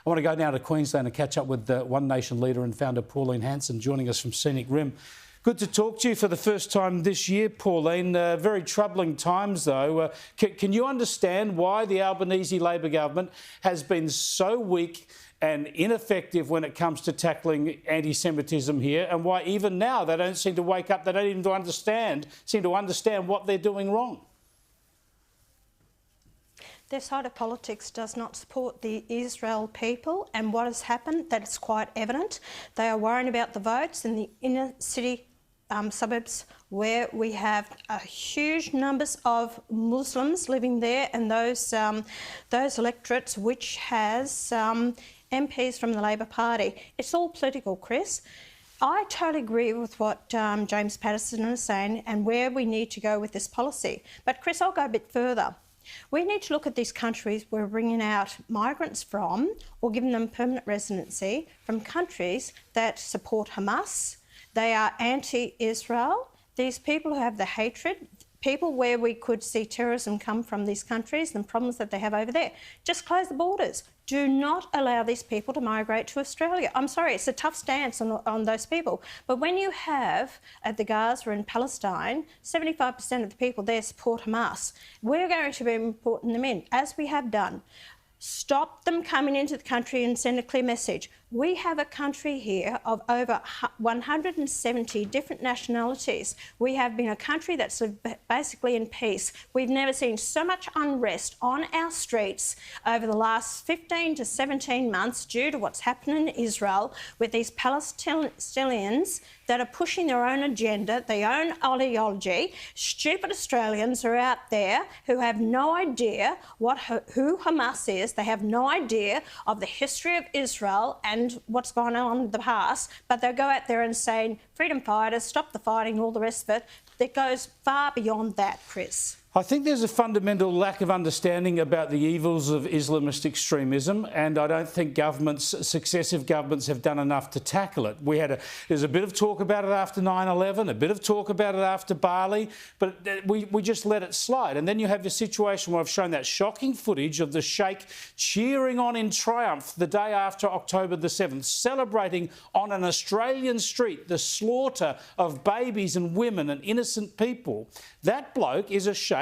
I want to go now to Queensland and catch up with One Nation leader and founder Pauline Hanson, joining us from Scenic Rim. Good to talk to you for the first time this year, Pauline. Very troubling times, though. Can you understand why the Albanese Labor government has been so weak and ineffective when it comes to tackling anti-Semitism here, and why even now they don't seem to wake up, they don't even seem to understand what they're doing wrong? Their side of politics does not support the Israel people, and what has happened, that is quite evident. They are worrying about the votes in the inner city suburbs where we have huge numbers of Muslims living there, and those electorates which has MPs from the Labor Party. It's all political, Chris. I totally agree with what James Patterson is saying and where we need to go with this policy. But Chris, I'll go a bit further. We need to look at these countries we're bringing out migrants from or giving them permanent residency from countries that support Hamas. They are anti-Israel. These people who have the hatred, people where we could see terrorism come from these countries and problems that they have over there. Just close the borders. Do not allow these people to migrate to Australia. I'm sorry, it's a tough stance on those people. But when you have, at the Gaza and Palestine, 75% of the people there support Hamas, we're going to be importing them in, as we have done. Stop them coming into the country and send a clear message. We have a country here of over 170 different nationalities. We have been a country that's lived basically in peace. We've never seen so much unrest on our streets over the last 15 to 17 months due to what's happening in Israel with these Palestinians that are pushing their own agenda, their own ideology. Stupid Australians are out there who have no idea who Hamas is. They have no idea of the history of Israel and what's gone on in the past, but they'll go out there and say, freedom fighters, stop the fighting, all the rest of it. That goes far beyond that, Chris. I think there's a fundamental lack of understanding about the evils of Islamist extremism, and I don't think successive governments have done enough to tackle it. There's a bit of talk about it after 9/11, a bit of talk about it after Bali, but we just let it slide. And then you have the situation where I've shown that shocking footage of the Sheikh cheering on in triumph the day after October the 7th, celebrating on an Australian street the slaughter of babies and women and innocent people. That bloke is a sheikh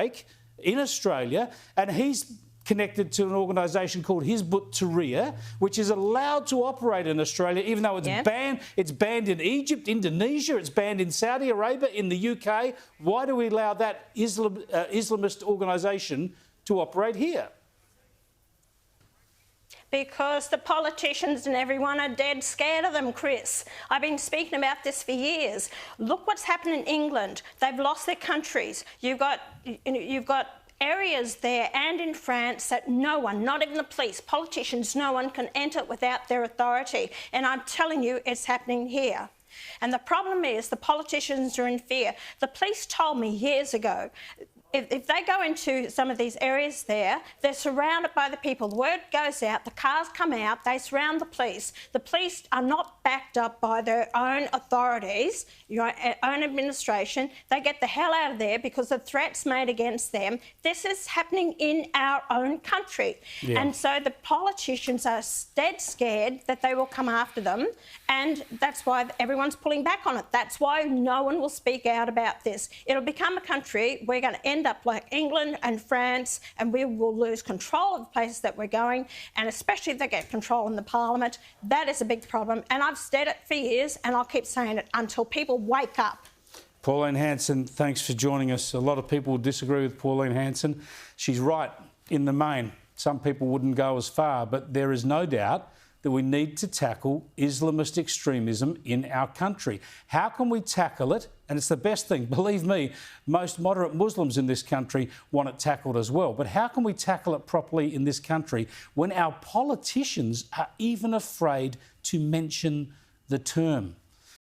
in Australia, and he's connected to an organisation called Hizbut Tahrir, which is allowed to operate in Australia, even though it's banned. It's banned in Egypt, Indonesia, it's banned in Saudi Arabia, in the UK. Why do we allow that Islamist organisation to operate here? Because the politicians and everyone are dead scared of them, Chris. I've been speaking about this for years. Look what's happened in England. They've lost their countries. You've got areas there and in France that no one, not even the police, politicians, no one can enter without their authority. And I'm telling you, it's happening here. And the problem is the politicians are in fear. The police told me years ago, if they go into some of these areas there, they're surrounded by the people. The word goes out, the cars come out, they surround the police. The police are not backed up by their own authorities, your own administration. They get the hell out of there because of threats made against them. This is happening in our own country. Yeah. And so the politicians are dead scared that they will come after them, and that's why everyone's pulling back on it. That's why no one will speak out about this. It'll become a country we're going to end up like England and France, and we will lose control of the places that we're going, and especially if they get control in the parliament. That is a big problem, and I've said it for years, and I'll keep saying it until people wake up. Pauline Hanson, thanks for joining us. A lot of people disagree with Pauline Hanson. She's right in the main. Some people wouldn't go as far, but there is no doubt that we need to tackle Islamist extremism in our country. How can we tackle it? And it's the best thing. Believe me, most moderate Muslims in this country want it tackled as well. But how can we tackle it properly in this country when our politicians are even afraid to mention the term?